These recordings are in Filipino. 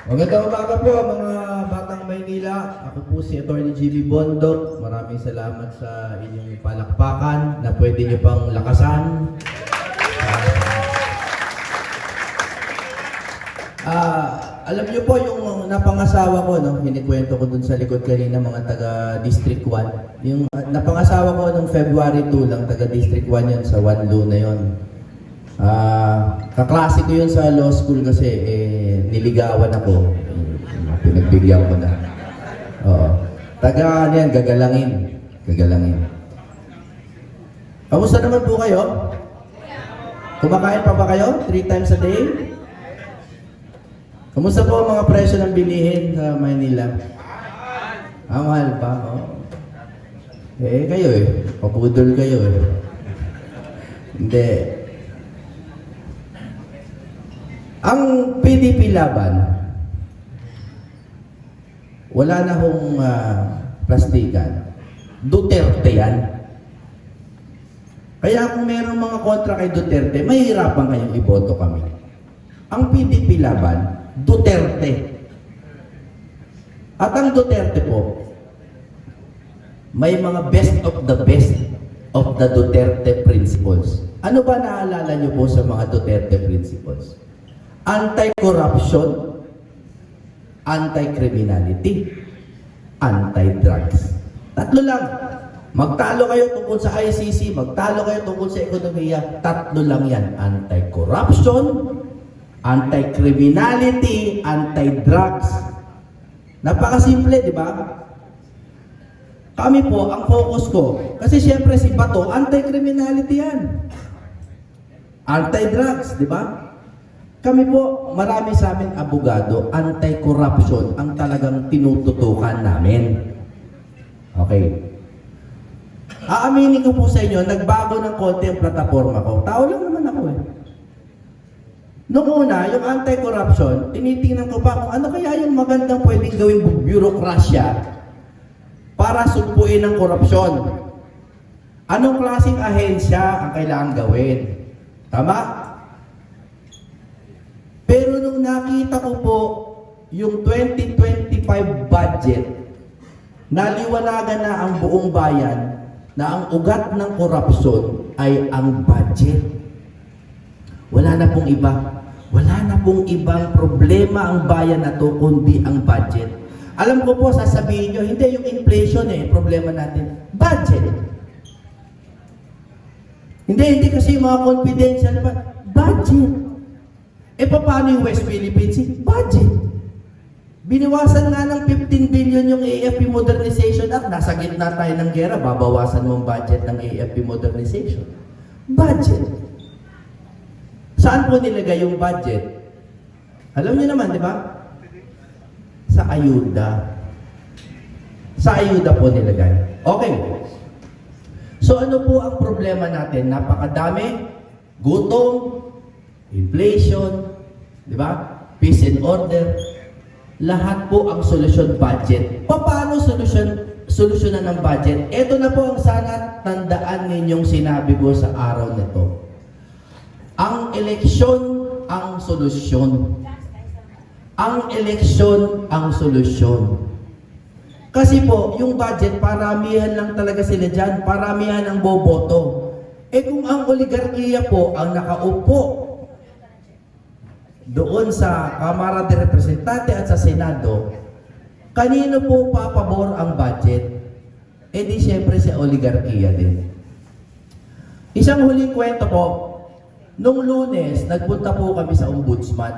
Magandang umaga po mga batang Maynila. Ako po si Atty. GB Bondok. Maraming salamat sa inyong palakpakan na pwede nyo pang lakasan. Alam nyo po yung napangasawa ko, no? Hinikwento ko dun sa likod kanina mga taga District 1. Yung napangasawa ko nung February 2 lang, taga District 1 yun, sa Wanlo na yun. Kaklase ko yun sa law school kasi niligawan ako. Pinagbigyan ko na. Oo. Taga yan, gagalangin. Gagalangin. Kamusta naman po kayo? Kumakain pa ba kayo? 3 times a day? Kamusta po ang mga presyo ng bilihin sa Maynila? Mahal pa. Oh. Kayo papudol kayo Hindi. Ang PDP laban, wala na hong plastikan. Duterte yan. Kaya kung mayroong mga kontra kay Duterte, mahihirapan kayong iboto kami. Ang PDP laban, Duterte. At ang Duterte po, may mga best of the best of the Duterte principles. Ano ba naalala niyo po sa mga Duterte principles? Anti-corruption, anti-criminality, anti-drugs. Tatlo lang. Magtalo kayo tungkol sa ICC, magtalo kayo tungkol sa ekonomiya, tatlo lang yan. Anti-corruption, anti-criminality, anti-drugs. Napakasimple, di ba? Kami po, ang focus ko, kasi siyempre si Bato, anti-criminality yan. Anti-drugs, di ba? Kami po, marami sa amin abogado, anti-corruption ang talagang tinututukan namin. Okay. Aaminin ko po sa inyo, nagbago ng konti ang plataforma ko. Tao lang naman ako Noong una, yung anti-corruption, tinitingnan ko pa kung ano kaya yung magandang pwedeng gawing bureaucracia para sugpuin ang korupsyon. Anong klaseng ahensya ang kailangan gawin? Tama? Pero nung nakita ko po yung 2025 budget, naliwanagan na ang buong bayan na ang ugat ng korupsyon ay ang budget. Wala na pong iba. Wala na pong ibang problema ang bayan na to kundi ang budget. Alam ko po, sasabihin nyo, hindi yung inflation problema natin. Budget. Hindi kasi yung mga confidential pa. Budget. Paano yung West Philippine Sea? Budget. Biniwasan nga ng 15 billion yung AFP Modernization Act. Nasa gitna tayo ng gera, babawasan mo ang budget ng AFP Modernization. Budget. Saan po nilagay yung budget? Alam niyo naman, di ba? Sa ayuda. Sa ayuda po nilagay. Okay. So ano po ang problema natin? Napakadami. Gutom, inflation, di ba? Peace and order. Lahat po ang solusyon budget. Paano solusyonan ng budget? Ito na po ang sana tandaan ninyong sinabi ko sa araw na ito. Ang eleksyon ang solusyon. Ang eleksyon ang solusyon. Kasi po, yung budget, paramihan lang talaga sila dyan. Paramihan ang boboto. Kung ang oligarkiya po ang nakaupo doon sa Kamara de Representante at sa Senado, kanino po papabor ang budget? Di siyempre sa oligarkiya din. Isang huling kwento po, nung Lunes, nagpunta po kami sa Ombudsman.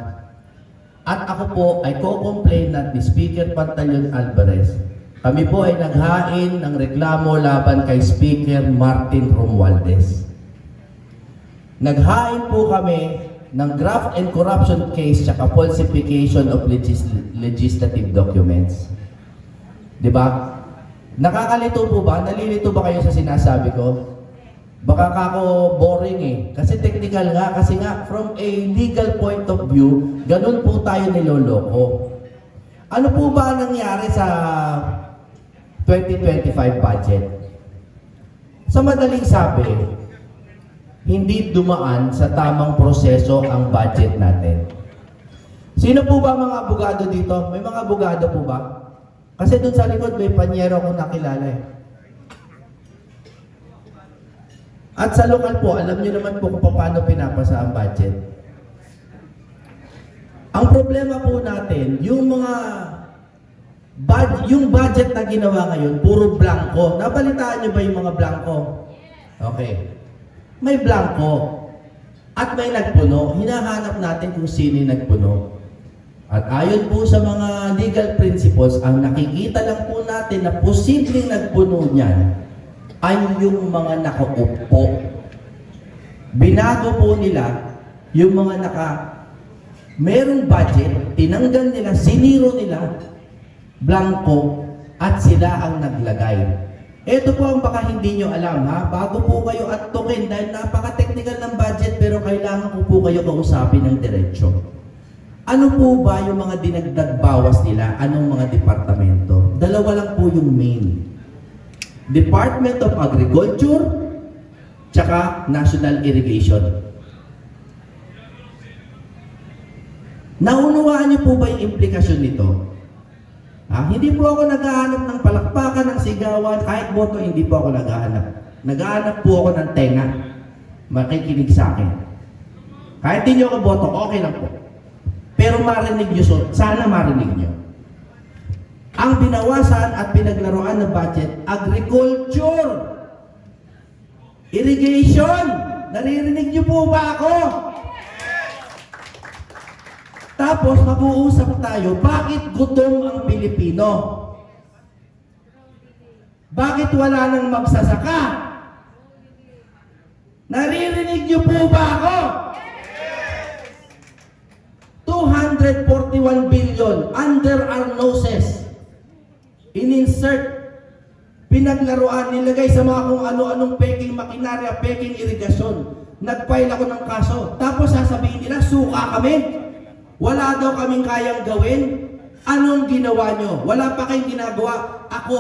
At ako po ay co-complainant ni Speaker Pantaleon Alvarez. Kami po ay naghain ng reklamo laban kay Speaker Martin Romualdez. Naghain po kami ng graft and corruption case tsaka falsification of legislative documents. Diba? Nakakalito po ba? Nalilito ba kayo sa sinasabi ko? Baka kako boring Kasi technical nga. Kasi nga, from a legal point of view, ganun po tayo niloloko. Ano po ba nangyari sa 2025 budget? Sa madaling sabi, hindi dumaan sa tamang proseso ang budget natin. Sino po ba mga abogado dito? May mga abogado po ba? Kasi dun sa likod may panyero akong nakilala eh. At sa lokal po, alam niyo naman po kung paano pinapasa ang budget. Ang problema po natin, yung budget na ginawa ngayon, puro blanco. Nabalitaan niyo ba yung mga blanco? Okay. May blanco. At may nagpuno. Hinahanap natin kung sino yung nagpuno. At ayon po sa mga legal principles, ang nakikita lang po natin na posibleng nagpuno niyan ay yung mga nakaupo. Binago po nila yung mga merong budget, tinanggal nila, siniro nila, blanco, at sila ang naglagay. Ito po ang baka hindi nyo alam ha, bago po kayo attukin dahil napaka-technical ng budget pero kailangan ko po kayo kausapin ng diretsyo. Ano po ba yung mga dinagdag bawas nila? Anong mga departamento? Dalawa lang po yung main. Department of Agriculture, tsaka National Irrigation. Naunawaan niyo po ba yung implikasyon nito? Hindi po ako naghahanap ng palakpakan, ng sigawan, kahit boto, hindi po ako naghahanap. Naghahanap po ako ng tenga. Makikinig sa akin. Kahit hindi niyo ako boto, okay lang po. Pero marinig niyo, sana marinig niyo. Ang binawasan at pinaglaruan ng budget, agriculture, irrigation. Naririnig niyo po ba ako? Tapos mag-uusap tayo, bakit gutom ang Pilipino? Bakit wala nang magsasaka? Naririnig niyo po ba ako? 241 billion under our noses. In-insert, pinaglaruan, nilagay sa mga kung ano-anong peking makinarya, peking irigasyon. Nag-file ako ng kaso. Tapos sasabihin nila, suka kami. Wala daw kaming kayang gawin. Anong ginawa nyo? Wala pa kayong ginagawa. Ako,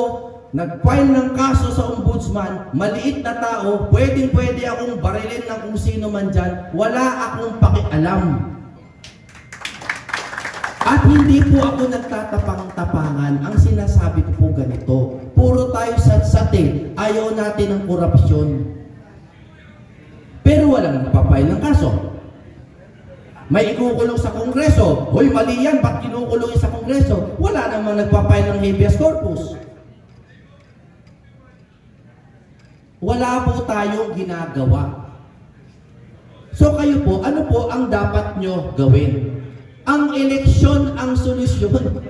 nag-file ng kaso sa ombudsman, maliit na tao, pwedeng-pwede akong barilin ng kung sino man dyan. Wala akong pakialam. At hindi po ako nagtatapang-tapangan. Ang sinasabi ko po ganito, puro tayo satsate, ayaw natin ng korupsyon. Pero walang nagpapail ng kaso. May ikukulong sa Kongreso. Hoy, mali yan, ba't kinukulong sa Kongreso? Wala namang nagpapail ng habeas corpus. Wala po tayong ginagawa. So kayo po, ano po ang dapat nyo gawin? Ang eleksyon ang solusyon.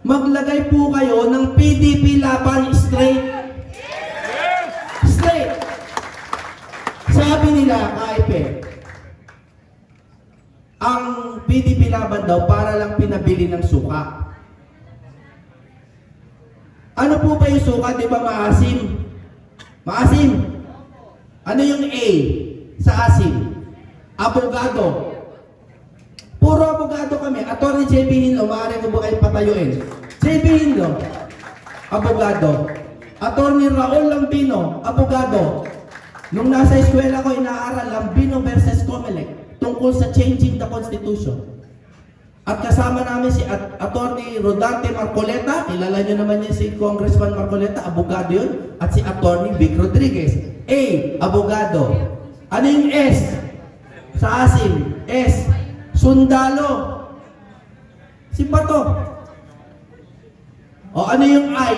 Maglagay po kayo ng PDP laban straight. Straight. Sabi nila, KIP, ang PDP laban daw para lang pinabili ng suka. Ano po ba yung suka? Di ba maasim? Maasim. Ano yung A sa asim? Abogado. Puro abogado kami. Atty. JB Hinlo, maaari ko ba kayo patayuin? JB Hinlo, abogado. Atty. Raul Lambino, abogado. Nung nasa eskwela ko, inaaral Lambino versus Comelec tungkol sa changing the Constitution. At kasama namin si Atty. Rodante Marcoleta, kilala nyo naman niya si Congressman Marcoleta, abogado yun, at si Atty. Vic Rodriguez. A, abogado. Ano yung S? Sa asim, S. Sundalo. Si Bato. O ano yung I?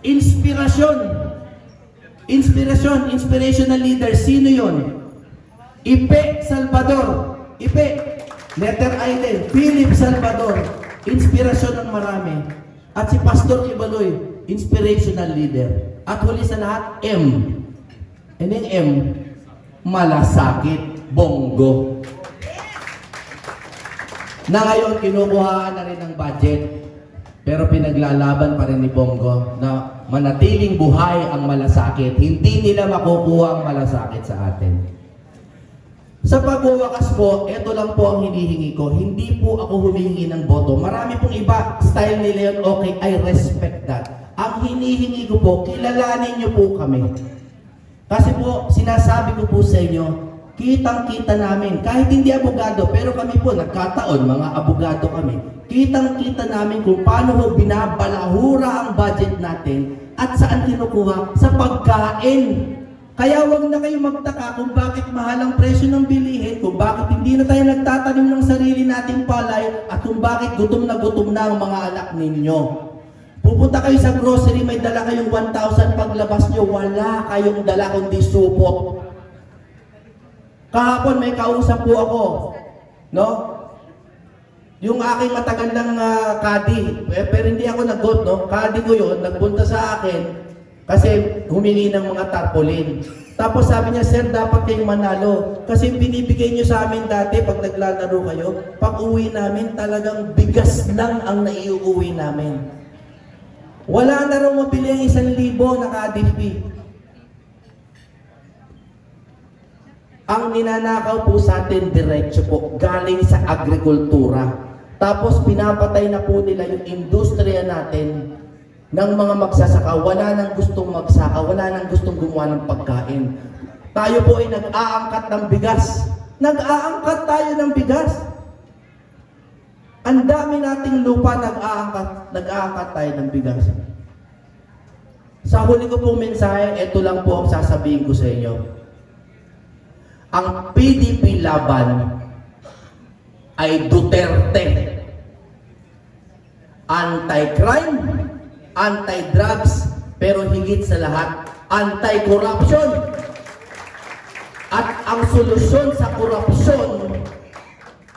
Inspirasyon. Inspirasyon, inspirational leader. Sino yun? Ipe Salvador. Ipe. Letter I din. Philip Salvador. Inspirasyon ng marami. At si Pastor Ibaloy. Inspirational leader. At huli sa lahat, M. And yung M, malasakit. Bongo. Na ngayon, kinukuhaan na rin ng budget. Pero pinaglalaban pa rin ni Bongo na manatiling buhay ang malasakit. Hindi nila makukuha ang malasakit sa atin. Sa pagwawakas po, ito lang po ang hinihingi ko. Hindi po ako humihingi ng boto. Marami pong iba, style nila yun, okay, I respect that. Ang hinihingi ko po, kilalanin niyo po kami. Kasi po, sinasabi ko po sa inyo, kitang-kita namin. Kahit hindi abogado, pero kami po, nagkataon, mga abogado kami, kitang-kita namin kung paano ho binabalahura ang budget natin at saan kinukuha? Sa pagkain. Kaya wag na kayo magtaka kung bakit mahal ang presyo ng bilihin, kung bakit hindi na tayo nagtatanim ng sarili nating palay, at kung bakit gutom na ang mga anak ninyo. Pupunta kayo sa grocery, may dala kayong 1,000, paglabas nyo, wala kayong dala kundi supot. Kahapon may kausap po ako, no? Yung aking matagandang kadi, pero hindi ako nag-vote, no? Kadi ko yun, nagpunta sa akin kasi humingi ng mga tarpaulin. Tapos sabi niya, sir, dapat kayong manalo. Kasi binibigay niyo sa amin dati pag naglalaro kayo, pag uwi namin, talagang bigas lang ang naiuwi namin. Wala na raw mabili ang 1,000 na ka-ADP. Ang ninanakaw po sa atin, diretso po, galing sa agrikultura. Tapos pinapatay na po nila yung industriya natin ng mga magsasaka. Wala nang gustong magsaka, wala nang gustong gumawa ng pagkain. Tayo po ay nag-aangkat ng bigas. Nag-aangkat tayo ng bigas. Ang dami nating lupa, nag-aangkat tayo ng bigas. Sa huli ko pong mensahe, ito lang po ang sasabihin ko sa inyo. Ang PDP laban ay Duterte. Anti-crime, anti-drugs, pero higit sa lahat, anti-corruption. At ang solusyon sa korupsyon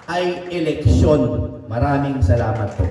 ay eleksyon. Maraming salamat po.